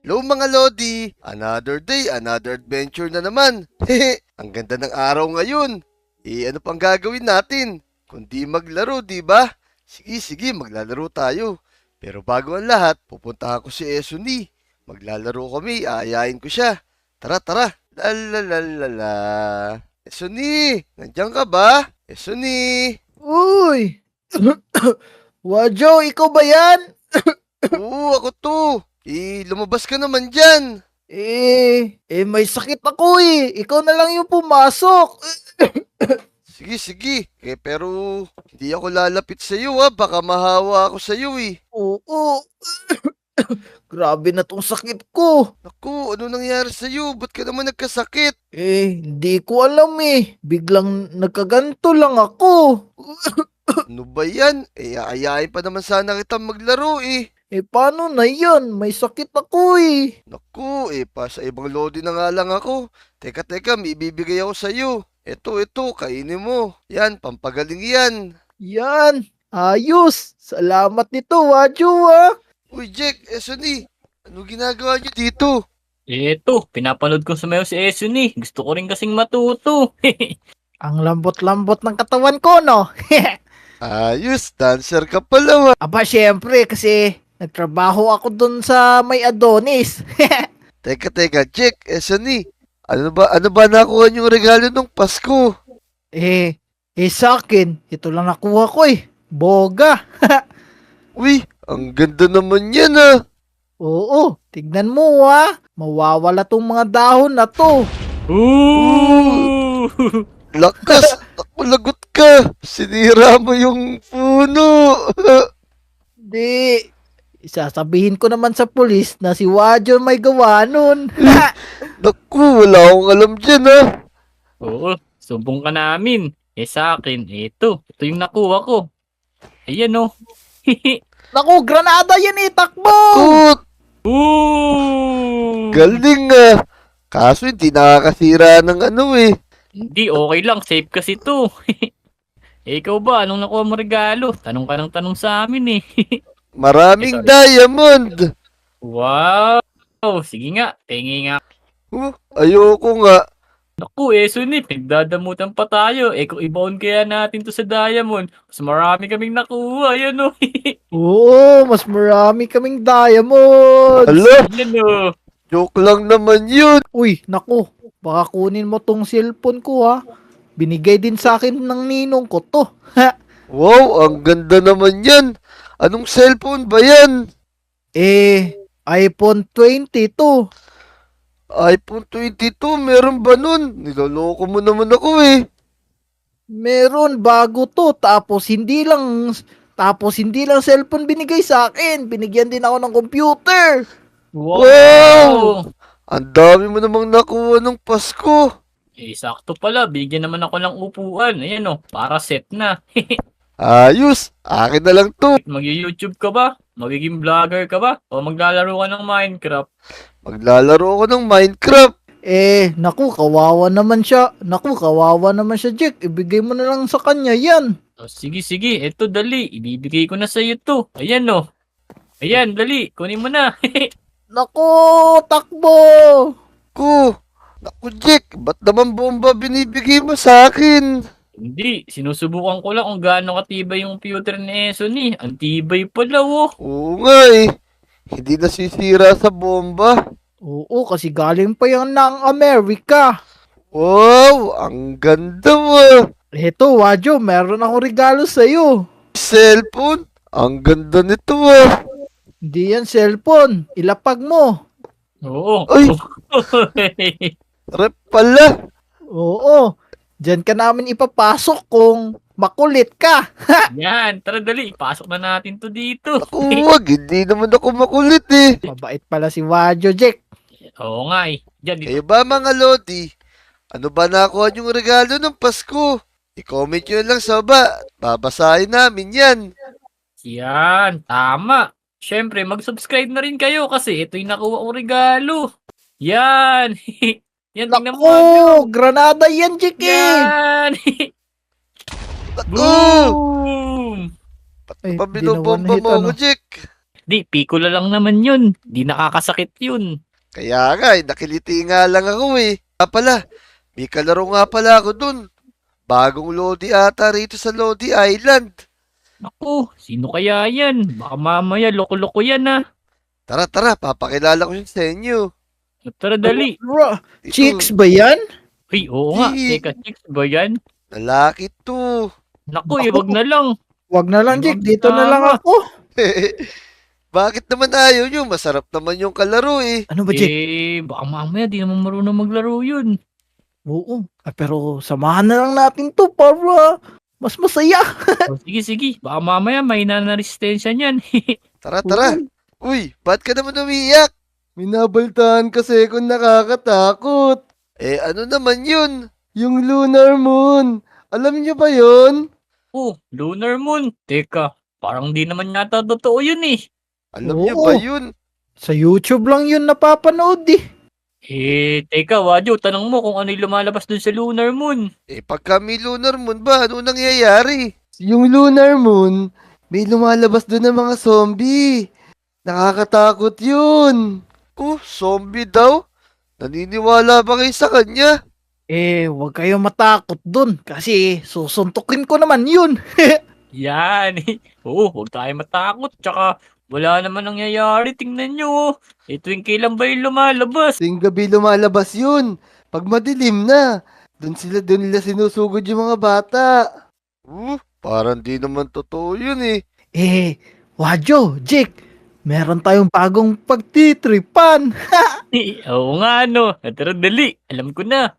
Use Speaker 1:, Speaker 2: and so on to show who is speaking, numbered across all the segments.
Speaker 1: Hello mga Lodi! Another day, another adventure na naman. Hehe, ang ganda ng araw ngayon. Ano pang gagawin natin? Kundi maglaro, di ba? Sige, maglalaro tayo. Pero bago ang lahat, pupuntahan ko si Esuni. Maglalaro kami, aayain ko siya. Tara. Lalalala. Esuni, nandiyan ka ba? Esuni!
Speaker 2: Uy! Wadjo, ikaw ba yan?
Speaker 1: Oo, ako to. Lumabas ka naman dyan.
Speaker 2: May sakit ako eh. Ikaw na lang yung pumasok.
Speaker 1: Sige. Pero hindi ako lalapit sa iyo baka mahawa ako sa iyo eh.
Speaker 2: Oo. Grabe na tong sakit ko.
Speaker 1: Naku, ano nangyari sa iyo? Ba't ka naman nagkasakit?
Speaker 2: Hindi ko alam eh. Biglang nagkaganto lang ako.
Speaker 1: Ano ba yan? Aayain pa naman sana kita maglaro eh.
Speaker 2: Paano na yan? May sakit ako eh.
Speaker 1: Naku, pa sa ibang lodi na nga lang ako. Teka, may ibibigay ako sa iyo. Ito, kainin mo. Yan, pampagaling yan.
Speaker 2: Yan. Ayos. Salamat nito, Wadjo ah.
Speaker 1: Uy, Jack, Esony, ano ginagawa niyo dito?
Speaker 3: Eto, pinapanood ko sumayaw si Esun eh. Gusto ko rin kasing matuto.
Speaker 2: Ang lambot-lambot ng katawan ko, no?
Speaker 1: Ayos, dancer ka pala.
Speaker 2: Aba, syempre, kasi nagtrabaho ako dun sa may Adonis.
Speaker 1: Teka, Jack, Esony, ano ba nakuha niyong regalo nung Pasko?
Speaker 2: Sa akin, ito lang nakuha ko eh. Boga.
Speaker 1: Uy, ang ganda naman yan
Speaker 2: Oo, tignan mo ah. Mawawala tong mga dahon na to.
Speaker 3: Ooh!
Speaker 1: Lakas, ako lagot ka. Sinira mo yung puno.
Speaker 2: Di, isasabihin ko naman sa pulis na si Wadjo may gawa nun.
Speaker 1: Naku, wala akong alam dyan
Speaker 3: Oo, sumbong ka namin. Sa akin, ito yung nakuha ko. Ayan oh.
Speaker 2: Naku, granada yan eh, takbo!
Speaker 1: Kut,
Speaker 3: Ooh!
Speaker 1: galing Kaso hindi nakakasira ng ano eh.
Speaker 3: Hindi, okay lang. Safe kasi to. Ikaw ba? Anong nakuha mo regalo? Tanong ka ng tanong sa amin eh.
Speaker 1: Maraming
Speaker 3: Sorry.
Speaker 1: diamond.
Speaker 3: Wow! Sige nga, pengi nga.
Speaker 1: Ayoko nga.
Speaker 3: Naku, Esun eh, pinagdadamutan pa tayo. Kung ibaon kaya natin to sa diamond, mas marami kaming nakuha. Yan oh.
Speaker 2: Oo, mas marami kaming diamonds.
Speaker 1: Hala,
Speaker 3: Yan oh.
Speaker 1: joke lang naman yun.
Speaker 2: Uy, naku, baka kunin mo tong cellphone ko ha. Binigay din sa akin ng ninong ko to. Ha?
Speaker 1: Wow, ang ganda naman yan. Anong cellphone ba yan?
Speaker 2: iPhone 20 to.
Speaker 1: iPhone 22, meron ba nun? Niloloko mo naman ako eh.
Speaker 2: Meron bago to. Tapos hindi lang cellphone binigay sa akin. Binigyan din ako ng computer.
Speaker 1: Wow! Ang dami mo namang nakuha ng Pasko.
Speaker 3: Sakto pala, bigyan naman ako ng upuan. Ayan oh, para set na.
Speaker 1: Ayos, akin na lang to.
Speaker 3: Mag-YouTube ka ba? Magiging vlogger ka ba? O maglalaro ka ng Minecraft?
Speaker 1: Maglalaro ako ng Minecraft.
Speaker 2: Naku, kawawa naman siya. Jack. Ibigay mo na lang sa kanya yan.
Speaker 3: Sige. Eto, dali. Ibibigay ko na sa iyo to. Ayan oh. Ayan, dali. Kunin mo na.
Speaker 2: Naku, takbo!
Speaker 1: Naku Jack, ba't naman bomba binibigay mo sa akin?
Speaker 3: Hindi, sinusubukan ko lang kung gaano katibay yung computer ni Eson eh. Ang tibay pala oh.
Speaker 1: Oo nga hindi nasisira sa bomba.
Speaker 2: Oo, kasi galing pa yan ng Amerika.
Speaker 1: Wow, ang ganda mo.
Speaker 2: Eto, Wadjo, meron akong regalo sa'yo.
Speaker 1: Cellphone, ang ganda nito
Speaker 2: Hindi yan cellphone. Ilapag mo.
Speaker 3: Oo.
Speaker 1: Ay! Rep pala.
Speaker 2: Oo. Diyan ka namin ipapasok kung makulit ka.
Speaker 3: Yan, tara dali. Pasok na natin to dito.
Speaker 1: Naku, wag, hindi naman ako makulit
Speaker 2: Mabait pala si Wadjo, Jack.
Speaker 3: Oo nga eh. Diyan, dito.
Speaker 1: Kayo ba mga Lodi? Ano ba nakuha yung regalo ng Pasko? I-comment nyo lang sa baba. Babasahin namin yan.
Speaker 3: Yan, tama. Siyempre, mag-subscribe na rin kayo kasi ito yung nakuha kong regalo. Yan. Yan, tingnan mo.
Speaker 2: Naku, granada yan, Jack eh.
Speaker 3: Yan.
Speaker 1: Naku!
Speaker 3: Boom!
Speaker 2: Ay,
Speaker 1: Pabinobomba mo
Speaker 2: ginawa na hit,
Speaker 1: ako, Jack.
Speaker 3: Di, pikula lang naman yun. Di nakakasakit yun.
Speaker 1: Kaya nga, nakiliti nga lang ako eh. Pala, may kalaro nga pala ako dun. Bagong Lodi ata rito sa Lodi Island.
Speaker 3: Naku, sino kaya yan? Baka mamaya loko-loko yan ah.
Speaker 1: Tara, tara, papakilala ko yun sa inyo.
Speaker 3: Tara dali.
Speaker 2: Bro,
Speaker 1: Ito,
Speaker 2: chicks ba yan?
Speaker 3: Ay, oo nga.
Speaker 1: Di.
Speaker 3: Teka, chicks ba yan?
Speaker 1: lalaki to.
Speaker 3: Naku, wag na lang.
Speaker 2: Wag na lang, Jake.
Speaker 3: Wag
Speaker 2: Dito na lang
Speaker 3: tama.
Speaker 2: ako.
Speaker 1: Bakit naman ayaw nyo? Masarap naman yung kalaro eh.
Speaker 2: Ano ba, Jake?
Speaker 3: Baka mamaya di naman marunong maglaro yun.
Speaker 2: Oo. Pero samahan na lang natin to para mas masaya.
Speaker 3: Sige, sige. Baka mamaya may resistensya niyan.
Speaker 1: Tara, tara. Uy, ba't ka naman umiyak? Minabaltaan kasi kung nakakatakot. Ano naman yun? Yung Lunar Moon. Alam niyo ba yun?
Speaker 3: Oh, Lunar Moon. Teka, parang di naman yata totoo yun eh.
Speaker 1: Alam
Speaker 2: Oo.
Speaker 1: niyo ba yun?
Speaker 2: Sa YouTube lang yun napapanood eh.
Speaker 3: Teka, Wadyo, tanong mo kung ano yung lumalabas dun sa Lunar Moon.
Speaker 1: Pagka may Lunar Moon ba, ano nangyayari? Yung Lunar Moon, may lumalabas doon ng mga zombie. Nakakatakot yun. Zombie daw? Naniniwala ba kayo sa kanya?
Speaker 2: Wag kayo matakot dun kasi susuntukin ko naman yun.
Speaker 3: Yan. Oo, huwag tayo matakot. Tsaka, wala naman nangyayari. Tingnan nyo. Tuwing kailan ba yung lumalabas?
Speaker 1: Tuwing gabi lumalabas yun. Pag madilim na, doon nila sinusugod yung mga bata. Parang di naman totoo yun eh.
Speaker 2: Wadyo, Jake, meron tayong bagong pagtitripan.
Speaker 3: Oo nga, no. Tara, dali. Alam ko na.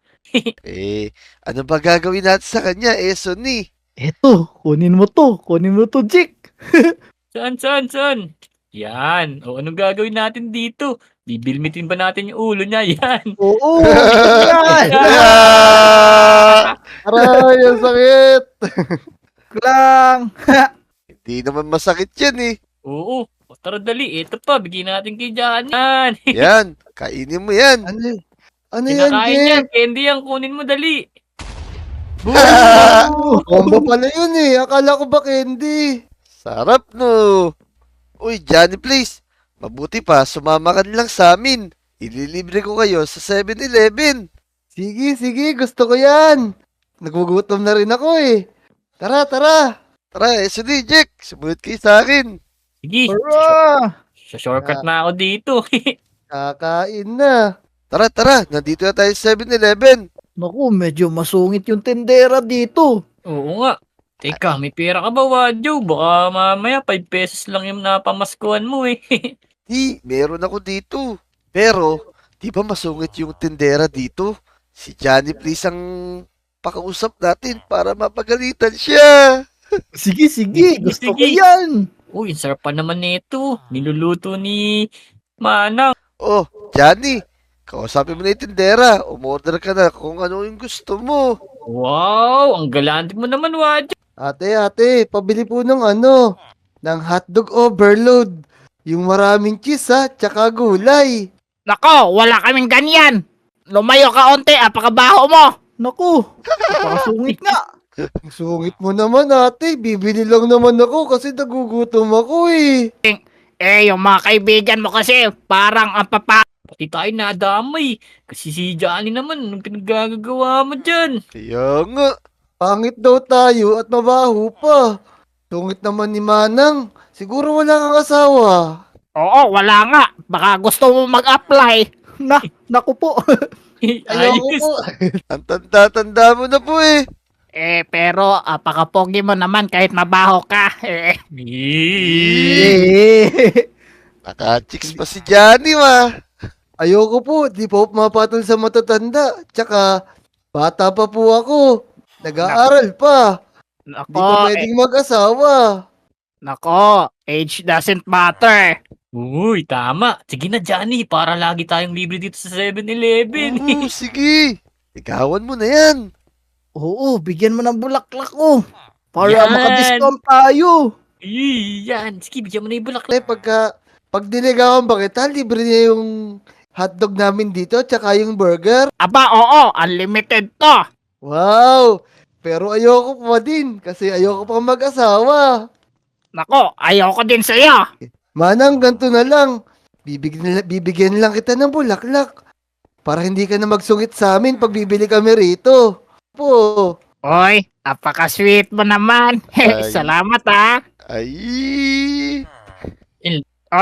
Speaker 1: Ano ba gagawin natin sa kanya, Sonny?
Speaker 2: Eto, kunin mo to, Jake.
Speaker 3: Saan? Yan. O, anong gagawin natin dito? Bibilmitin ba natin yung ulo niya? Yan.
Speaker 2: Oo, yan.
Speaker 1: Aray, ang sakit!
Speaker 2: Lang.
Speaker 1: Hindi naman masakit yan eh.
Speaker 3: Oo. O, tara, dali. Ito pa. Bigyan natin kay Jan. Yan.
Speaker 1: Yan, kainin mo yan. Ano
Speaker 3: Kinakain yan. Candy yan. Kunin mo, dali.
Speaker 1: Combo pala yun eh. Akala ko ba candy? Sarap no. Uy, Johnny please. Mabuti pa, sumama ka lang sa amin. Ililibre ko kayo sa 7-Eleven. Sige, gusto ko yan. Nagugutom na rin ako eh. Tara. Tara, sige, Jack. Sumunod kayo sa akin.
Speaker 3: Sige.
Speaker 2: Tara.
Speaker 3: Sa shortcut na ako dito.
Speaker 1: Kakain na. Tara. Nandito na tayo sa 7-Eleven.
Speaker 2: Naku, medyo masungit yung tendera dito.
Speaker 3: Oo nga. Teka, may pera ka ba, Wadyo? Baka mamaya 5 pesos lang yung napamaskuhan mo eh.
Speaker 1: Di, meron ako dito. Pero, di ba masungit yung tindera dito? Si Johnny please ang pakausap natin para mapagalitan siya.
Speaker 2: Sige, gusto ko
Speaker 3: Sige.
Speaker 2: yan.
Speaker 3: Uy, ang sarap pa naman nito. Niluluto ni Manang.
Speaker 1: Oh, Johnny, kausapin mo na yung tindera. Umorder ka na kung ano yung gusto mo.
Speaker 3: Wow, ang galante mo naman, Wadyo.
Speaker 1: Ate, pabili po ng ng hotdog overload. Yung maraming cheese tsaka gulay.
Speaker 2: Nako, wala kaming ganyan. Lumayo ka onte, apakabaho mo. Naku, napakasungit nga.
Speaker 1: Ang sungit mo naman ate, bibili lang naman ako kasi nagugutom ako eh.
Speaker 2: Yung mga kaibigan mo kasi parang ang
Speaker 3: Pati tayo nadamay. Kasi si Johnny naman, anong pinaggagawa mo dyan?
Speaker 1: Kaya nga, pangit daw tayo at mabaho pa. Sungit naman ni Manang, siguro wala kang asawa.
Speaker 2: Oo, wala nga. Baka gusto mo mag-apply. Naku po.
Speaker 1: Ayoko
Speaker 3: Ayos.
Speaker 1: po. Ang tanda-tanda mo na po eh.
Speaker 2: Pero apakapogi mo naman kahit mabaho ka.
Speaker 3: Eh.
Speaker 1: Naka-chicks pa si Johnny Ayoko po, di po mapatol sa matatanda. Tsaka, bata pa po ako. Nag-aaral pa. Di pa
Speaker 2: Nako,
Speaker 1: pwedeng mag-asawa.
Speaker 2: age doesn't matter.
Speaker 3: Uy, tama. Sige na, Johnny, para lagi tayong libre dito sa 7-Eleven.
Speaker 1: Oo, sige. Ikawan mo na yan.
Speaker 2: Oo, bigyan mo ng bulaklak ko. Para
Speaker 3: Yan.
Speaker 2: maka-discount tayo.
Speaker 3: Yan. Sige, bigyan mo na yung bulak.
Speaker 1: Pag dinigawan ba kita, libre niya yung hotdog namin dito, tsaka yung burger.
Speaker 2: Aba, oo, unlimited to.
Speaker 1: Wow! Pero ayoko pa din, kasi ayoko pa mag-asawa.
Speaker 2: Nako, ayoko din sa'yo.
Speaker 1: Manang, ganito na lang. Bibigyan lang kita ng bulaklak. Para hindi ka na magsungit sa amin pag bibili kami rito. Po.
Speaker 4: Oy, apaka-sweet mo naman.
Speaker 1: Ay.
Speaker 4: Salamat ah.
Speaker 1: Ay.
Speaker 4: O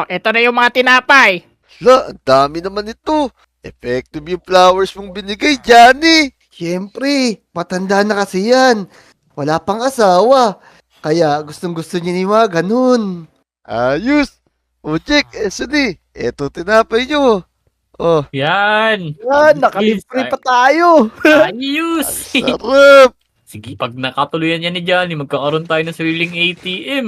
Speaker 4: ito na yung mga tinapay.
Speaker 1: La, ang dami naman ito. Effective yung flowers mong binigay, Johnny. Siyempre, matanda na kasi yan. Wala pang asawa. Kaya gustong gusto niya ni mga ganun. Ayos. O, Jack, Sunny, eto tinapay nyo. Oh,
Speaker 3: Yan.
Speaker 2: Yan, nakalibre pa tayo.
Speaker 3: Ayos.
Speaker 1: sarap.
Speaker 3: Sige, pag nakatuluyan yan ni Johnny, magkakaroon tayo ng sariling ATM.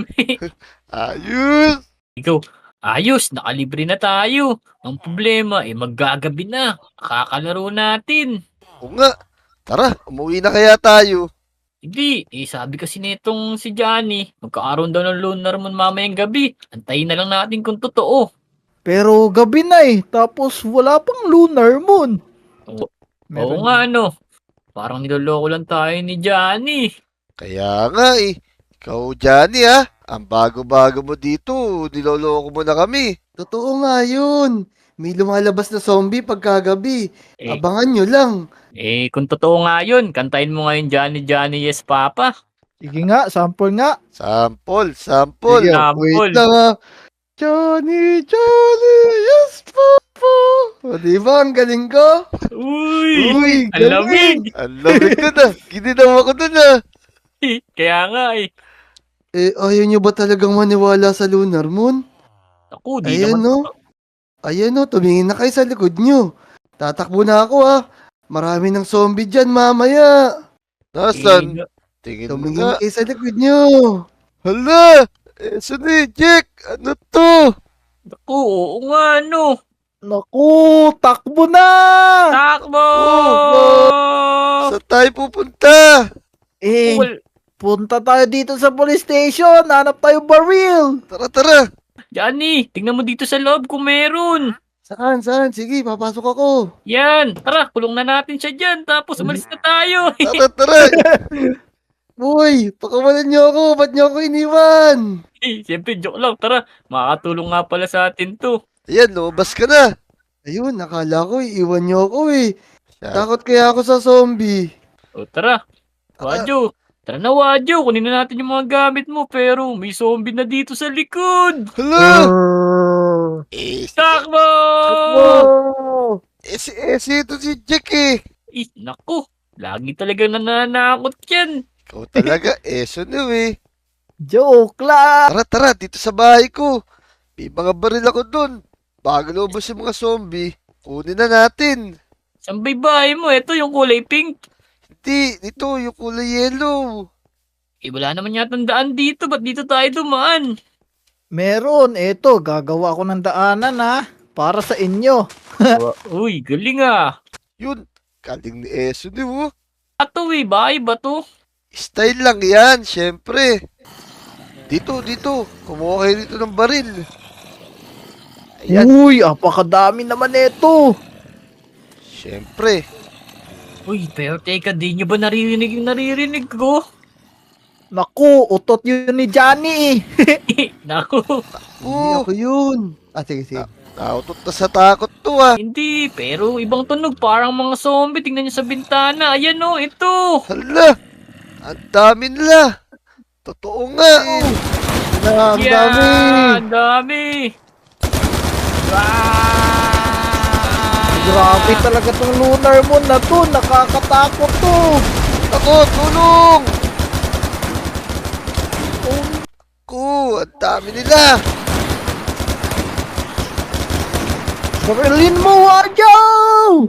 Speaker 1: Ayos.
Speaker 3: Ikaw, ayos, nakalibre na tayo. Ang problema, maggagabi na. Kakalaro natin.
Speaker 1: O nga, tara, umuwi na kaya tayo.
Speaker 3: Hindi, sabi kasi nitong si Johnny, magkakaroon daw ng lunar moon mamayang gabi. Antayin na lang natin kung totoo.
Speaker 2: Pero gabi na tapos wala pang lunar moon.
Speaker 3: Oo
Speaker 2: Meron-
Speaker 3: nga, parang niloloko lang tayo ni Johnny.
Speaker 1: Kaya nga Ikaw, Johnny ang bago-bago mo dito, niloloko mo na kami. Totoo nga yun. May lumalabas na zombie pagkagabi.
Speaker 3: Eh,
Speaker 1: Abangan nyo lang.
Speaker 3: kung totoo nga yun, kantayin mo ngayon Johnny, yes papa.
Speaker 2: Sige nga, sample nga.
Speaker 1: Sample.
Speaker 2: Sige,
Speaker 3: sample.
Speaker 1: Wait lang Johnny, yes, papa. O, diba? Ang galing ko.
Speaker 3: Uy, ang
Speaker 1: galing.
Speaker 3: lamig.
Speaker 1: Ang lamig ko na. Ginidaw ako dun
Speaker 3: Kaya nga
Speaker 1: ayaw nyo ba talagang maniwala sa lunar moon?
Speaker 3: Ako, di
Speaker 1: Ayan,
Speaker 3: naman.
Speaker 1: Ayan tumingin na kayo sa likod nyo. Tatakbo na ako Marami ng zombie dyan mamaya. Nasaan? Tingin tumingin kayo sa likod nyo. Hala! Sunny, Jack! Ano to?
Speaker 3: Ako, oo nga,
Speaker 2: Naku, takbo na!
Speaker 3: Takbo!
Speaker 1: Saan tayo pupunta?
Speaker 3: Well,
Speaker 2: Punta tayo dito sa police station. Hanap tayo baril.
Speaker 1: Tara.
Speaker 3: Johnny, tingnan mo dito sa loob kung meron.
Speaker 1: Saan? Sige, papasok ako.
Speaker 3: Yan, tara, kulong na natin siya dyan, tapos umalis na tayo.
Speaker 1: Tara. Uy, pakawalan nyo ako. Ba't nyo ako iniwan?
Speaker 3: Siyempre, joke lang, tara, makakatulong nga pala sa atin to.
Speaker 1: Ayan, lumabas ka na. Ayun, nakala ko iiwan nyo ako Takot kaya ako sa zombie.
Speaker 3: O tara, Wadyo. Tara na, Wadyo, kunin na natin yung mga gamit mo, pero may zombie na dito sa likod.
Speaker 1: Hala!
Speaker 3: Takbo!
Speaker 1: Si ito si Jack
Speaker 3: Naku, lagi talaga nananakot yan.
Speaker 1: Ikaw talaga, Sunny
Speaker 2: Joke lang.
Speaker 1: Tara, dito sa bahay ko. May mga baril ako dun. Bago lumabas yung mga zombie, kunin na natin.
Speaker 3: Saan ba yung bahay mo? Ito yung kulay pink.
Speaker 1: Hindi, ito yung kulay yellow.
Speaker 3: Wala naman yata daan dito. Ba't dito tayo dumaan?
Speaker 2: Meron, eto, gagawa ko ng daanan para sa inyo.
Speaker 3: Uy, galing
Speaker 1: Yun, galing ni Sunny
Speaker 3: Ato bahay ba to?
Speaker 1: Style lang yan, syempre. Dito. Kumuha kayo dito ng baril. Ayan,
Speaker 2: Uy, apakadami naman ito.
Speaker 1: syempre.
Speaker 3: Uy, pero teka, di nyo ba naririnig yung naririnig ko?
Speaker 2: Naku, utot yun ni Johnny
Speaker 3: Naku,
Speaker 1: Hindi ako yun. Sige. Nautot na sa takot to
Speaker 3: hindi, pero ibang tunog, parang mga zombie. Tingnan nyo sa bintana. Ayan ito.
Speaker 1: Hala, ang dami nila. Totoo nga Ang dami.
Speaker 3: Ang dami.
Speaker 2: Grabe talaga tong lunar moon na to. Nakakatakot to.
Speaker 1: Ako, tulong! Ang dami nila.
Speaker 2: Barilin mo, Wadyo!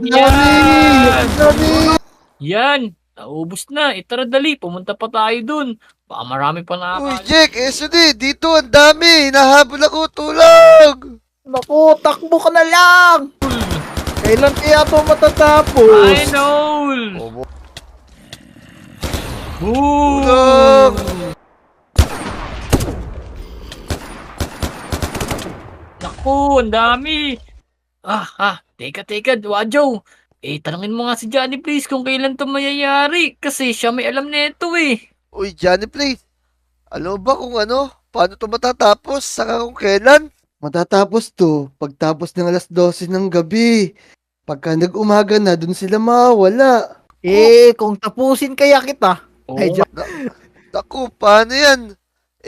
Speaker 3: Yan.
Speaker 1: Dami.
Speaker 3: Yan. Naubos na. Tara dali. Pumunta pa tayo dun. Baka marami pa
Speaker 1: Uy,
Speaker 3: nakakala.
Speaker 1: Jack, SD, dito ang dami. Hinahabol ako, tulong!
Speaker 2: Naku, takbo ka na lang. Kailan kaya to matatapos?
Speaker 3: I know.
Speaker 1: Tulong!
Speaker 3: Naku, ang dami. Teka, Wadyo. Tanungin mo nga si Johnny please kung kailan to mayayari. Kasi siya may alam nito
Speaker 1: Uy, Johnny, please. Alam mo ba kung paano to matatapos? Saka kung kailan? Matatapos to pagtapos ng alas 12 ng gabi. Pagka nag-umaga na, dun sila mawala.
Speaker 2: Kung tapusin kaya kita.
Speaker 3: Oo
Speaker 2: Ay,
Speaker 3: nga.
Speaker 1: Naku, paano yan?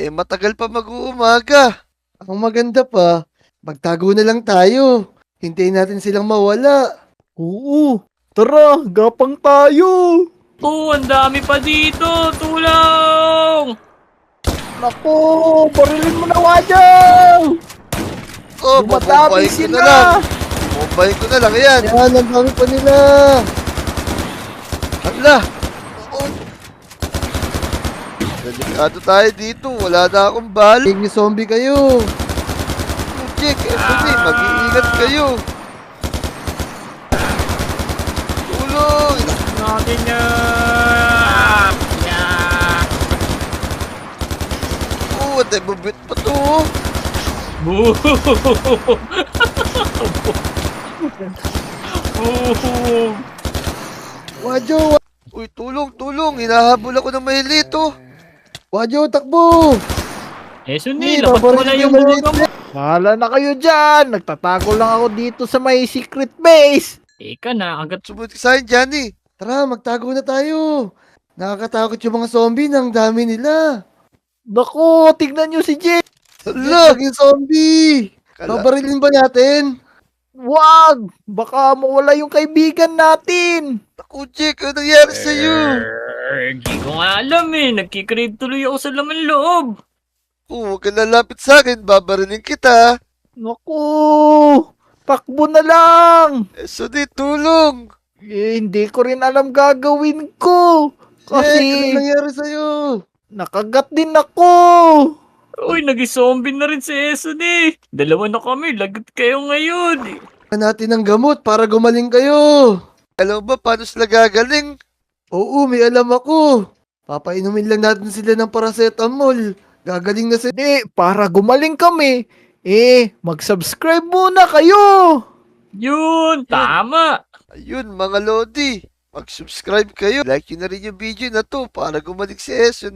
Speaker 1: Matagal pa mag-uumaga. Ang maganda pa, magtago na lang tayo. Hintayin natin silang mawala.
Speaker 2: Oo. Tara, gapang tayo.
Speaker 3: Oo, ang dami pa dito. Tulong!
Speaker 2: Naku, barilin mo na, Wajaw.
Speaker 1: Oh,
Speaker 2: Dumadami
Speaker 1: bubumpayin ko na lang.
Speaker 2: sila.
Speaker 1: Bubumpayin ko na lang. Yan, ang dami pa nila. Hala. Oo. Delikado tayo dito. Wala na akong balik. Yung zombie kayo. Jack, SOD, mag-iingat kayo. Tulong!
Speaker 3: Natin yan! Yeah!
Speaker 1: Oo, at bubit pa to.
Speaker 3: Boo! Boo!
Speaker 1: Wadyo! Uy, tulong, tulong. Hinahabol ako ng mahilito. Wadyo, takbo!
Speaker 3: Sunil, lapat mo na yung buga mo.
Speaker 2: Bahala na kayo dyan. Nagtatago lang ako dito sa may secret base.
Speaker 3: Teka na, agad
Speaker 1: Sumunod ka sa akin, Johnny. Tara, magtago na tayo. Nakakatakot yung mga zombie ng dami nila.
Speaker 2: Naku, tignan nyo si Jake.
Speaker 1: Hala! Yung zombie! Babarilin ba natin?
Speaker 2: Wag! Baka mawala yung kaibigan natin.
Speaker 1: Naku, Jack, ano nangyari sa'yo?
Speaker 3: Hindi ko nga alam Nagkikrave tuloy ako sa laman loob.
Speaker 1: Huwag ka lalapit sa akin, babarilin kita.
Speaker 2: Naku, takbo na lang.
Speaker 1: SOD, tulong!
Speaker 2: Hindi ko rin alam gagawin ko.
Speaker 1: Jack, ano
Speaker 2: Kasi
Speaker 1: nangyari sa'yo?
Speaker 2: nakagat din ako.
Speaker 3: Uy, nag-zombie na rin si Eson Dalawa na kami, lagot kayo ngayon.
Speaker 1: Kailangan natin ng gamot para gumaling kayo. Alam ba paano sila gagaling? Oo, may alam ako. Papainumin lang natin sila ng paracetamol. Gagaling na sila.
Speaker 2: Hindi, para gumaling kami, mag-subscribe muna kayo.
Speaker 3: Yun, tama.
Speaker 1: Ayun, mga Lodi. Mag-subscribe kayo. Like nyo na rin yung video na to para gumaling si Eson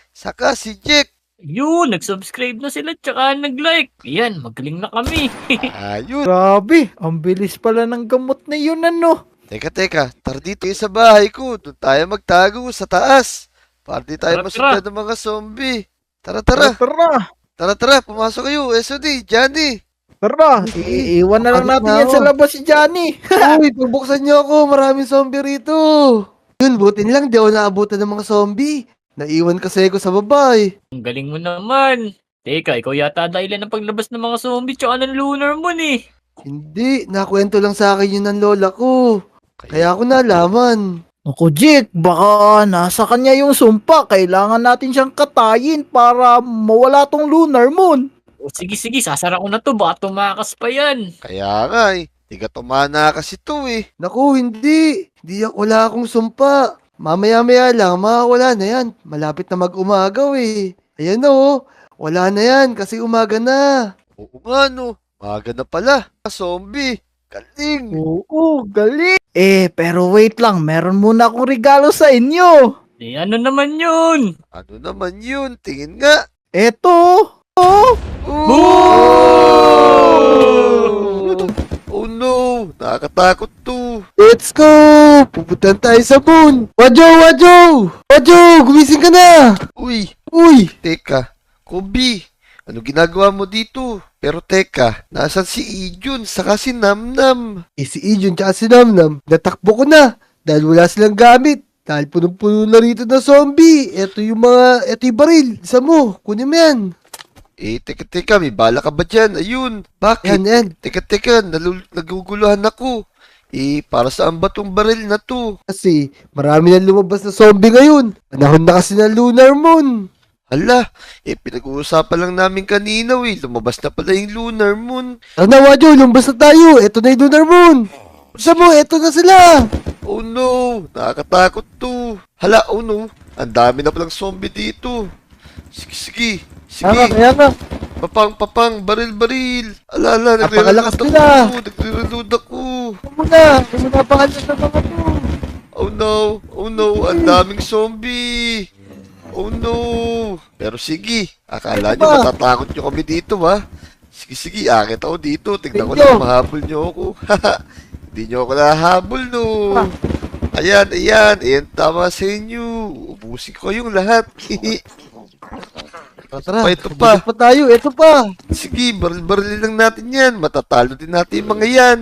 Speaker 1: Saka si Jack.
Speaker 3: Yun, nag-subscribe na sila tsaka nag-like. Yan, magaling na kami.
Speaker 1: Ayun.
Speaker 2: Grabe, ang bilis pala ng gamot na yun, ano?
Speaker 1: Teka. Tara dito sa bahay ko. Doon tayo magtago sa taas. Para di tayo
Speaker 3: Tara,
Speaker 1: masundan ng mga zombie. Tara.
Speaker 2: Tara,
Speaker 1: Pumasok kayo. SOD, Johnny.
Speaker 2: tara. Iiwan na lang
Speaker 1: Pagod
Speaker 2: natin
Speaker 1: na
Speaker 2: yan
Speaker 1: ako.
Speaker 2: sa labas si Johnny.
Speaker 1: Uy, pagbuksan niyo ako. Maraming zombie rito. Yun, buti nilang di ako naabutan ng mga zombie. Naiwan kasi ako sa babae.
Speaker 3: Ang galing mo naman. Teka, ikaw yata dahilan ng paglabas ng mga zombie tsaka ng lunar moon
Speaker 1: Hindi, nakwento lang sa akin yun ng lola ko. Kaya ako nalaman.
Speaker 2: Naku, Jake, baka nasa kanya yung sumpa. Kailangan natin siyang katayin para mawala tong lunar moon.
Speaker 3: O sige, sasara ko na to. Baka tumakas pa yan.
Speaker 1: Kaya nga Tiga tumana kasi to Naku, hindi. Wala akong sumpa. Mamaya-maya lang, mawala na yan. Malapit na mag-umagaw Ayan na wala na yan kasi umaga na. Oo nga umaga na pala. Zombie, galing.
Speaker 2: Oo, galing. Pero wait lang. Meron muna akong regalo sa inyo.
Speaker 3: Ano naman yun?
Speaker 1: Ano naman yun? Tingin nga.
Speaker 2: Eto.
Speaker 1: Oh no, nakakatakot to. Let's go! Pupuntan tayo sa moon. Wadyo! Gumising ka na! Uy! Teka, Kobe, ano ginagawa mo dito? Pero teka, nasan si Ijun saka si Namnam? Si Ijun tsaka si Namnam, natakbo ko na dahil wala silang gamit. Dahil punong-puno na rito na zombie. Ito yung baril. Isa mo, kunin mo yan. Teka, may bala ka ba dyan? Ayun. Bakit? Yan. Teka, naguguluhan ako. Para saan ba tong baril na to? Kasi, marami na lumabas na zombie ngayon. Panahon na kasi ng lunar moon. Hala, pinag-uusapan lang namin kanina Lumabas na pala yung lunar moon. Ano, Wadyo, lumabas na tayo. Ito na yung lunar moon. Sa mo, eto na sila. Oh no, nakakatakot to. Hala, oh no. Ang dami na palang zombie dito. Sige. Kaya nga. Papang, baril. Ala,
Speaker 2: Napakalakas nila.
Speaker 1: Nagre-reload ako.
Speaker 2: Muna pangalan sa mga to.
Speaker 1: Oh no, ang daming zombie. Oh no. Pero sige, akala
Speaker 2: Ano
Speaker 1: nyo
Speaker 2: ba?
Speaker 1: matatakot nyo kami dito ha. Sige, akit ako dito. Tignan ko
Speaker 2: Medyo.
Speaker 1: lang, mahabol nyo ako. Hindi nyo ako nahabol, no. Ayan, tama sa inyo. Ubusin ko yung lahat.
Speaker 2: Tara,
Speaker 1: Ito pa.
Speaker 2: balik pa tayo. Ito pa.
Speaker 1: Sige, baril-baril lang natin yan. Matatalo din natin yung mga yan.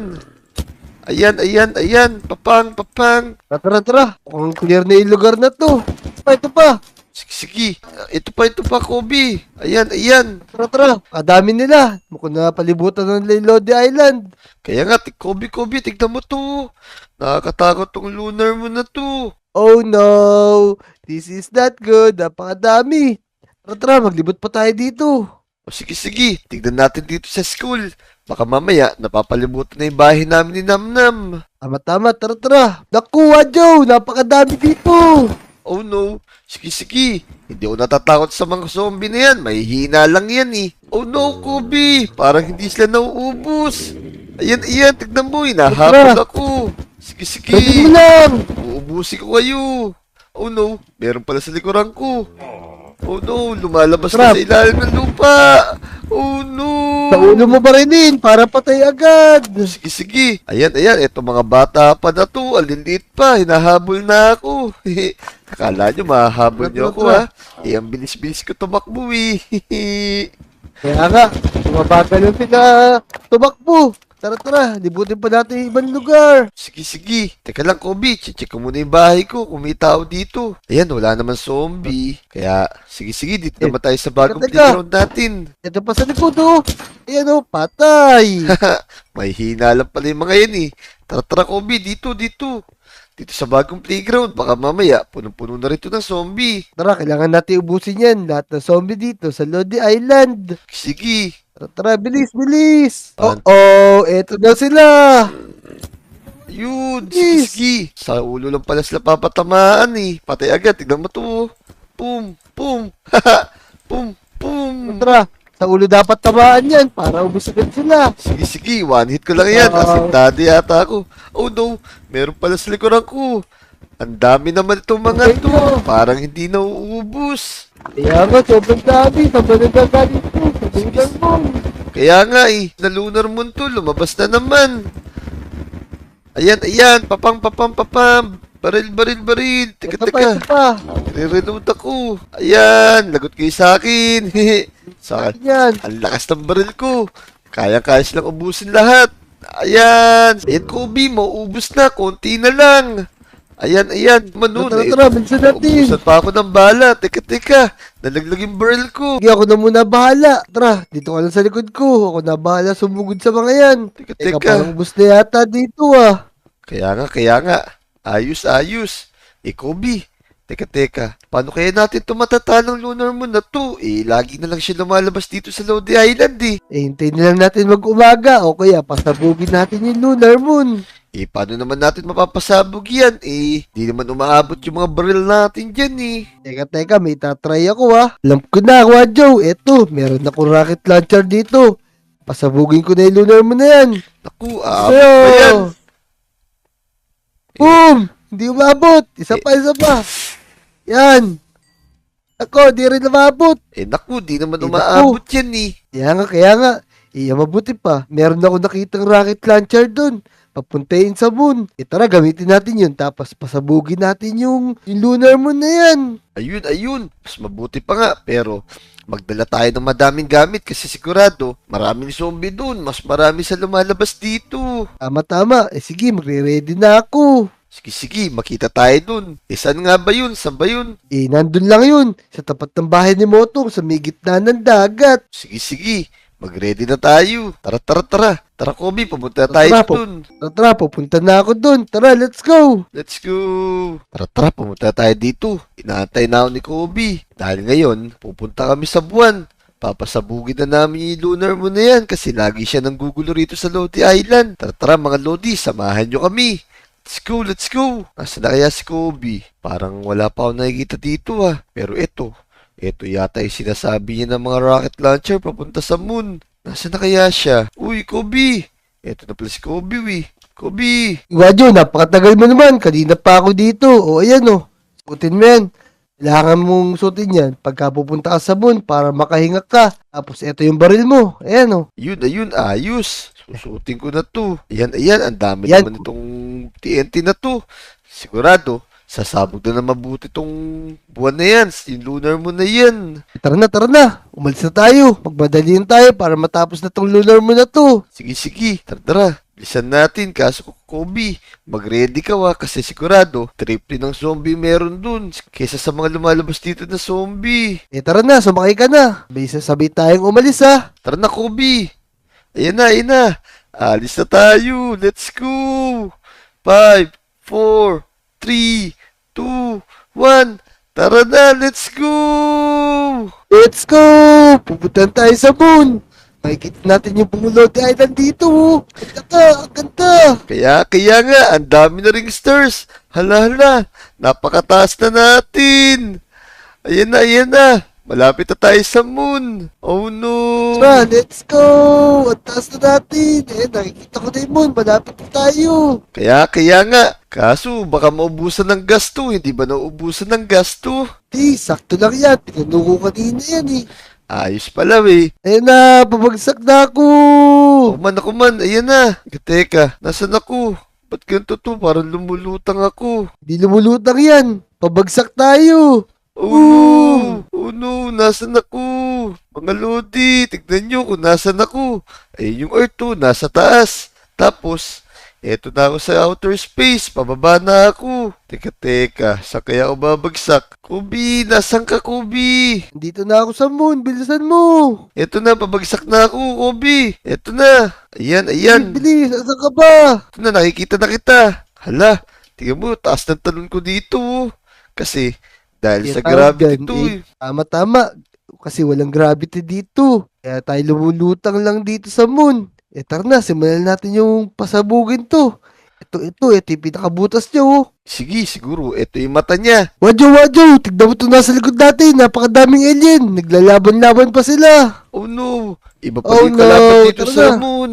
Speaker 1: Ayan. Papang.
Speaker 2: Tara. Mukhang clear na yung lugar na to. Ito pa.
Speaker 1: Sige. Ito pa, Kobe. Ayan.
Speaker 2: Tara. Kadami nila. Mukhang napalibutan ng Lodi Island.
Speaker 1: Kaya nga, Kobe, tignan mo to. Nakakatakot tong lunar mo na to.
Speaker 2: Oh no. This is not good. Napakadami. Tara, maglibot pa tayo dito.
Speaker 1: O sige, tignan natin dito sa school. Baka mamaya, napapalibutan na yung bahay namin ni Namnam.
Speaker 2: Tama. Tara. Naku, Joe. Napakadami dito.
Speaker 1: Oh no, sige. Hindi ako natatakot sa mga zombie na yan. Mahihina lang yan eh. Oh no, Kobe. Parang hindi sila nauubos. Ayan, tignan mo. Hinahabol ako. Sige.
Speaker 2: Pwede mo lang.
Speaker 1: Uubusin ko kayo. Oh no, meron pala sa likuran ko. Oh no, lumalabas
Speaker 2: Trap.
Speaker 1: na sa ilalim ng lupa. Oh no.
Speaker 2: Sa ulo mo ba rin para patay agad.
Speaker 1: Sige. Ayan. Ito mga bata pa na to. Aliliit pa. Hinahabol na ako. Akala nyo, mahahabol nyo ako ha. Ang bilis-bilis ko tumakbo eh.
Speaker 2: Kaya nga, tumabagal yung sila tumakbo. Tara, libutin pa natin yung ibang lugar.
Speaker 1: Sige. Teka lang, Kobe. Check ko muna yung bahay ko kung may tao dito. Ayan, wala naman zombie. Kaya, sige. Dito naman tayo sa bagong
Speaker 2: teka.
Speaker 1: playground natin.
Speaker 2: Ito pa sa likod oh. Ayan oh, patay.
Speaker 1: May hina lang pala yung mga yan eh. Tara, Kobe. Dito. Dito sa bagong playground. Baka mamaya, punong-puno na rito ng zombie.
Speaker 2: Tara, kailangan natin ubusin yan. Lahat ng zombie dito sa Lodi Island.
Speaker 1: Sige.
Speaker 2: Tara, bilis.
Speaker 1: An-
Speaker 2: Eto na sila.
Speaker 1: Yun,
Speaker 2: Yes.
Speaker 1: sige. Sa ulo lang pala sila papatamaan eh. Patay agad, tignan mo to. Pum. Pum.
Speaker 2: Tara, sa ulo dapat tamaan yan para ubus agad sila.
Speaker 1: Sige, one hit ko lang yan. Asintado yata ako. Oh no, meron pala sa likuran ko. Ang dami naman itong mga to. Parang hindi nauubos.
Speaker 2: Kaya nga, sobrang dami. Sobrang nagagalit ko. Sobrang mo.
Speaker 1: Kaya nga eh, na lunar moon to, lumabas na naman. Ayan, papam. Baril.
Speaker 2: Ito
Speaker 1: Teka.
Speaker 2: pa.
Speaker 1: Re-reload ako. Ayan, lagot kayo sa akin. Sa akin.
Speaker 2: Yan.
Speaker 1: Ang lakas ng baril ko. Kaya silang ubusin lahat. Ayan, Kobe, mauubos na. Konti na lang. Ayan. Manun.
Speaker 2: Tara, bilisan natin.
Speaker 1: Ubusan pa ako ng bala. Teka. Nalaglag yung baril ko.
Speaker 2: Sige, ako na muna bahala. Tara, dito ka lang sa likod ko. Ako na bahala sumugod sa mga yan.
Speaker 1: Teka.
Speaker 2: Parang bus na yata dito ah.
Speaker 1: Kaya nga. Ayos. Kobe. Teka. Paano kaya natin ito matatalang lunar moon na to? Lagi na lang siya lumalabas dito sa Lodi Island eh.
Speaker 2: Hintayin na lang natin mag-umaga o kaya pasabugin natin yung lunar moon.
Speaker 1: Paano naman natin mapapasabog yan? Di naman umaabot yung mga baril natin dyan eh.
Speaker 2: Teka, may tatry ako ah. Alam ko na, Joe. Eto, meron akong rocket launcher dito. Pasabugin ko na yung lunar moon na yan.
Speaker 1: Naku, aabot ba yan?
Speaker 2: Boom! Hindi umabot. Isa pa. Yan. Ako, di rin umabot.
Speaker 1: Naku, di naman
Speaker 2: Naku.
Speaker 1: umaabot yan eh.
Speaker 2: Kaya nga. Mabuti pa. Meron ako nakitang rocket launcher dun. Papuntayin sa moon. Tara, gamitin natin yun. Tapos pasabugin natin yung lunar moon na yan.
Speaker 1: Ayun. Mas mabuti pa nga. Pero, magdala tayo ng madaming gamit kasi sigurado, maraming zombie dun. Mas marami sa lumalabas dito.
Speaker 2: Tama. Sige, magre-ready na ako.
Speaker 1: Sige, makita tayo dun. Saan nga ba yun? Saan ba yun?
Speaker 2: Nandun lang yun. Sa tapat ng bahay ni Motong, sa may gitna ng dagat.
Speaker 1: Sige. Mag-ready na tayo. Tara. Tara, Kobe, pumunta na tayo
Speaker 2: Tara,
Speaker 1: dun.
Speaker 2: Tara, pupunta na ako dun. Tara, let's go.
Speaker 1: Let's go! Tara, pumunta tayo dito. Inaantay na ako ni Kobe. Dahil ngayon, pupunta kami sa buwan. Papasabugin na namin yung lunar mo na yan kasi lagi siya nanggugulo rito sa Lodi Island. Tara mga Lodi, samahan nyo kami. Let's go! Nasaan na kaya si Kobe? Parang wala pa ako nakikita dito ah. Pero ito yata yung sinasabi niya ng mga rocket launcher papunta sa moon. Nasaan na kaya siya? Uy, Kobe! Ito na pala si Kobe, Kobe!
Speaker 2: Joe, napakatagal mo naman. Kanina pa ako dito. O, ayan o. Sukutin mo yan. Kailangan mong suotin yan pagka pupunta ka sa moon para makahinga ka. Tapos ito yung baril mo. Ayan o.
Speaker 1: Ayun, ayos. Susutin ko na to. Ayan, ang dami
Speaker 2: Yan.
Speaker 1: naman itong TNT na to. Sigurado, sasabog na mabuti tong buwan na yan. Yung lunar mo na yan.
Speaker 2: Tara na. Umalis na tayo. Magmadaliin tayo para matapos na tong lunar mo na to.
Speaker 1: Sige, tara. Bilisan natin, kaso Kobe, mag-ready ka kasi sigurado, triple ng zombie meron dun, kesa sa mga lumalabas dito na zombie.
Speaker 2: Tara na. Sumakay ka na. May sasabi tayong umalis ha.
Speaker 1: Tara na, Kobe. Ayan na. Alis na tayo. Let's go. 5, 4, 3, 2, 1. Tara na, let's go.
Speaker 2: Let's go! Pupuntahan tayo sa moon. Makikita natin yung Pumuloti Island dito. Ang ganda.
Speaker 1: Kaya nga, ang dami na ring stars. Hala, napakataas na natin. Ayan na. Malapit na tayo sa moon. Oh no.
Speaker 2: Tara, let's go! Ang taas na natin. Nakikita ko na yung moon. Malapit na tayo.
Speaker 1: Kaya nga. Kaso, baka maubusan ng gas to. Hindi ba naubusan ng gas to?
Speaker 2: Di, sakto lang yan. Tinanong ko kanina yan eh.
Speaker 1: Ayos pala
Speaker 2: Ayun na, pabagsak na ako.
Speaker 1: Ako man. Ayan na. Teka, nasan ako? Ba't ganito to? Parang lumulutang ako.
Speaker 2: Di lumulutang yan. Pabagsak tayo.
Speaker 1: Oh no, nasan ako? Mga Lodi, tignan nyo kung nasan ako. Ayun yung Earth to, nasa taas. Tapos, eto na ako sa outer space, pababa na ako. Teka, saan kaya ako babagsak? Kobe, nasan ka, Kobe?
Speaker 2: Dito na ako sa moon. Bilisan mo.
Speaker 1: Eto na, pabagsak na ako, Kobe. Eto na. Ayan.
Speaker 2: Bilis, asan ka ba?
Speaker 1: Eto na, nakikita na kita. Hala, tingnan mo, taas ng talon ko dito. Kasi, dahil sa gravity to eh.
Speaker 2: Tama. Kasi walang gravity dito. Kaya tayo lumulutang lang dito sa moon. Tara na, simulan natin yung pasabugin to. Ito yung pinakabutas niya oh.
Speaker 1: Sige, siguro, ito yung mata niya.
Speaker 2: Wadyo, tignan mo ito nasa likod natin. Napakadaming alien. Naglalaban-laban pa sila.
Speaker 1: Oh no, iba
Speaker 2: Oh
Speaker 1: pa yung
Speaker 2: no,
Speaker 1: kalaban dito
Speaker 2: tara
Speaker 1: sa
Speaker 2: na.
Speaker 1: moon.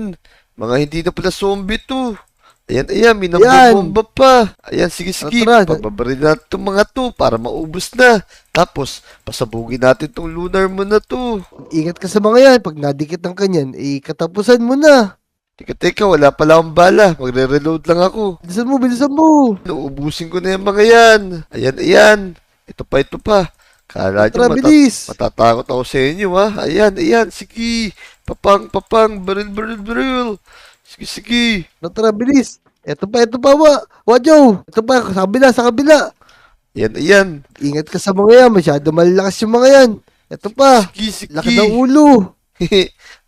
Speaker 1: Mga hindi na pala zombie to. Ayan, may nambobomba pa. Ayan, sige,
Speaker 2: Tara.
Speaker 1: pababaril natin itong mga to para maubos na. Tapos, pasabugin natin itong lunar mo na to.
Speaker 2: Ingat ka sa mga yan. Pag nadikit ng kanyan, katapusan mo na.
Speaker 1: Teka, wala pala akong bala. Magre-reload lang ako.
Speaker 2: Bilisan mo.
Speaker 1: Nauubusin ko na yung mga yan. Ayan. Ito pa. Kala nyo,
Speaker 2: Tara, bilis.
Speaker 1: matatakot ako sa inyo, ha? Ayan. Sige. Papang. Baril. Sige.
Speaker 2: Tara, bilis. Ito pa, Wadyo. Ito pa, sa kabila.
Speaker 1: Ayan.
Speaker 2: Ingat ka sa mga yan. Masyado malalakas yung mga yan. Ito pa.
Speaker 1: Sige.
Speaker 2: Laki ng ulo.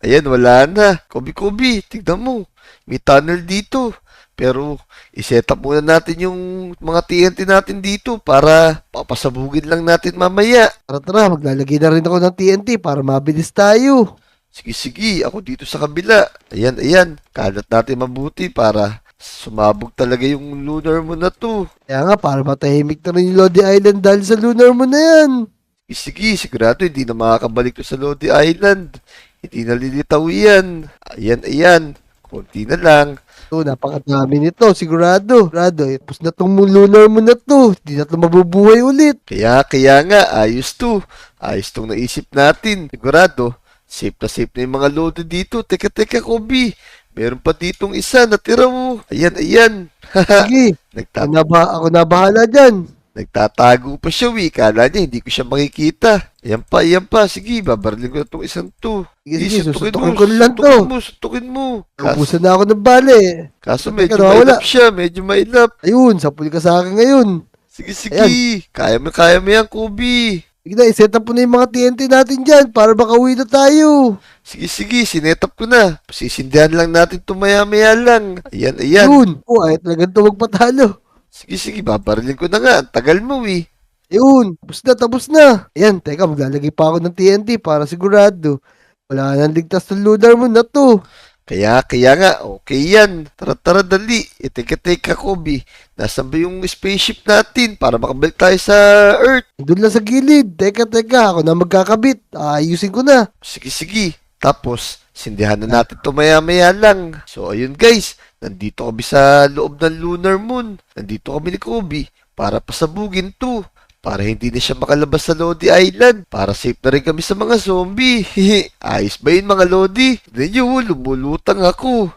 Speaker 1: Ayan, wala na. Kobe, tignan mo. May tunnel dito. Pero, iset up muna natin yung mga TNT natin dito para papasabugin lang natin mamaya.
Speaker 2: Tara, maglalagay na rin ako ng TNT para mabilis tayo.
Speaker 1: Sige, ako dito sa kabila. Ayan. Kalat natin mabuti para sumabog talaga yung lunar mo na to.
Speaker 2: Kaya nga, para matahimik na rin yung Lodi Island dahil sa lunar mo na yan.
Speaker 1: Sige, sigurado hindi na makakabalik to sa Lodi Island. Hindi na lilitaw yan. Ayan. Konti na lang.
Speaker 2: Ito, napakadami nito, sigurado. Tapos na tong lunar mo na to. Hindi na ito mabubuhay ulit.
Speaker 1: Kaya nga, ayos to. Ayos tong naisip natin. Sigurado, safe na yung mga Lodi dito. Teka, Kobe. Meron pa ditong isa, natira mo. Ayan.
Speaker 2: Sige, ako na bahala dyan.
Speaker 1: Nagtatago pa siya, Kala niya, hindi ko siya makikita. Ayan pa. Sige, babarilin ko na itong isang to.
Speaker 2: Sige, susuntukin ko lang to.
Speaker 1: Suntukin mo.
Speaker 2: Ubusan na ako ng bale.
Speaker 1: Kaso
Speaker 2: Teka,
Speaker 1: medyo
Speaker 2: nawawala.
Speaker 1: mailap siya,
Speaker 2: Ayun, sapul ka sa akin ngayon.
Speaker 1: Sige.
Speaker 2: Ayan.
Speaker 1: Kaya mo yan, Kobe.
Speaker 2: Sige na, iset up mo na yung mga TNT natin dyan para makauwi na tayo.
Speaker 1: Sige, sinetap ko na. Pasisindihan lang natin ito maya-maya lang. Ayan.
Speaker 2: Yun. Ayaw talagang ito magpatalo.
Speaker 1: Sige, babarilin ko na nga. Ang tagal mo,
Speaker 2: Yun, tapos na. Ayan, teka, maglalagay pa ako ng TNT para sigurado. Wala nang ligtas ng lunar mo na to.
Speaker 1: Kaya nga, okay yan. Tara, dali. Teka, Kobe. Nasaan ba yung spaceship natin para makabalik tayo sa Earth?
Speaker 2: Doon lang sa gilid. Teka, ako na magkakabit. Ayusin ko na.
Speaker 1: Sige. Tapos, sindihan na natin ito maya-maya lang. So, ayun guys. Nandito kami sa loob ng lunar moon. Nandito kami ni Kobe para pasabugin to. para hindi na siya makalabas sa Lodi Island. Para safe na rin kami sa mga zombie. Ayos ba yun mga Lodi? Tignan nyo, lumulutang ako.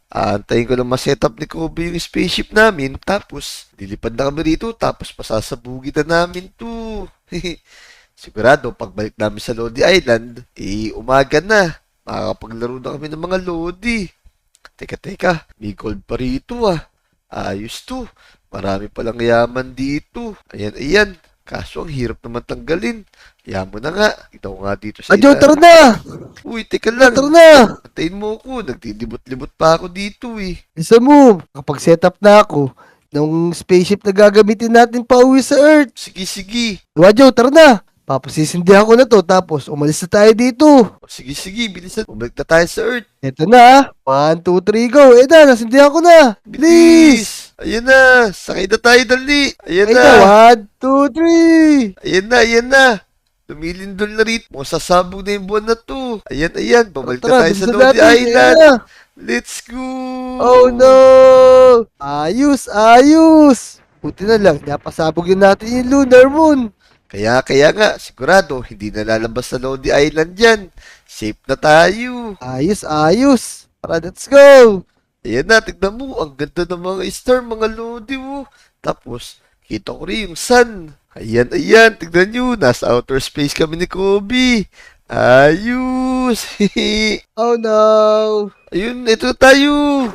Speaker 1: Aantayin ko lang ma-setup ni Kobe yung spaceship namin. Tapos, lilipad na kami rito. Tapos, pasasabugin na namin to. Sigurado, pagbalik namin sa Lodi Island, umaga na. Makakapaglaro na kami ng mga Lodi. Teka, may gold pa rito Ayos to. Marami palang yaman dito. Ayan. Kaso ang hirap naman tanggalin. Kaya mo na nga. Ito nga dito sa
Speaker 2: Adyo, tara na!
Speaker 1: Uy, teka lang.
Speaker 2: Tara na!
Speaker 1: Antayin mo ako. Nagdidibot-libot pa ako dito
Speaker 2: Isa mo, kapag setup na ako, ng spaceship na gagamitin natin pa uwi sa Earth.
Speaker 1: Sige.
Speaker 2: Wadyo, tara na! Papasisindihan ko na to, tapos umalis na tayo dito.
Speaker 1: Sige. Bilisan. Bumalik na tayo sa Earth.
Speaker 2: Eto na, 1, 2, 3, go! Nasindihan ko na! Please!
Speaker 1: Ayan na. Sakay na tayo, dali. Ayan
Speaker 2: Ay
Speaker 1: na.
Speaker 2: na, 1, 2, 3!
Speaker 1: Ayan na. Lumilindol na rito. Masasabog na yung buwan na to. Ayan. Bumalik na tayo sa
Speaker 2: bilisan
Speaker 1: Lodi
Speaker 2: natin,
Speaker 1: Island.
Speaker 2: ayan na.
Speaker 1: Let's go.
Speaker 2: Oh no! Ayos! Buti na lang, napasabog yun natin yung lunar moon.
Speaker 1: Kaya nga, sigurado, hindi na lalabas sa Lodi Island yan. Safe na tayo.
Speaker 2: Ayos! Tara, let's go!
Speaker 1: Ayan na, tignan mo. Ang ganda ng mga star, mga Lodi Tapos, kita ko rin yung sun. Ayan. Tignan nyo. Nasa outer space kami ni Kobe. Ayos.
Speaker 2: Oh no!
Speaker 1: Ayun, ito tayo.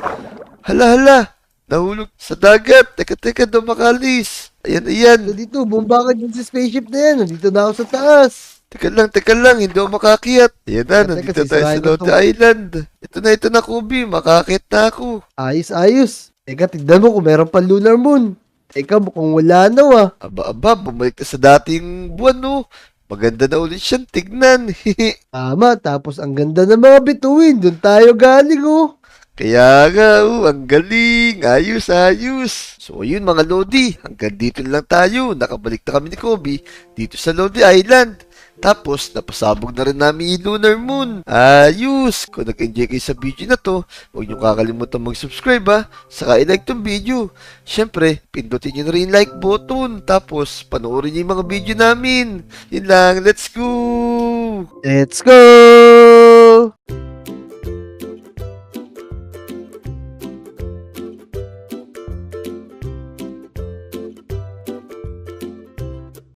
Speaker 1: Hala. Nahulog sa dagat. Teka, dumakalis. Ayan.
Speaker 2: Dito, bumba ka dyan sa spaceship na yan. Nandito na ako sa taas.
Speaker 1: Teka lang, hindi ako makakyat. Ayan na,
Speaker 2: Teka,
Speaker 1: nandito tayo sa
Speaker 2: sisirain ko
Speaker 1: Lodi
Speaker 2: to.
Speaker 1: Island. Ito na, Kobe. Makakyat na ako.
Speaker 2: Ayos! Teka, tignan mo kung meron pa lunar moon. Teka, mukhang wala na
Speaker 1: Aba, bumalik na sa dating buwan, Maganda na ulit siyang tignan.
Speaker 2: Tama, tapos ang ganda ng mga bituin. Doon tayo galing
Speaker 1: Kaya nga, ang galing. Ayos. So, ayun mga Lodi. Hanggang dito lang tayo. Nakabalik na kami ni Kobe dito sa Lodi Island. Tapos, napasabog na rin namin yung lunar moon. Ayos! Kung nag-enjoy kayo sa video na to, huwag niyo kakalimutan mag-subscribe saka i-like tong video. Siyempre, pindutin niyo na rin yung like button. Tapos, panoorin niyo yung mga video namin. Yun lang, let's go!
Speaker 2: Let's go!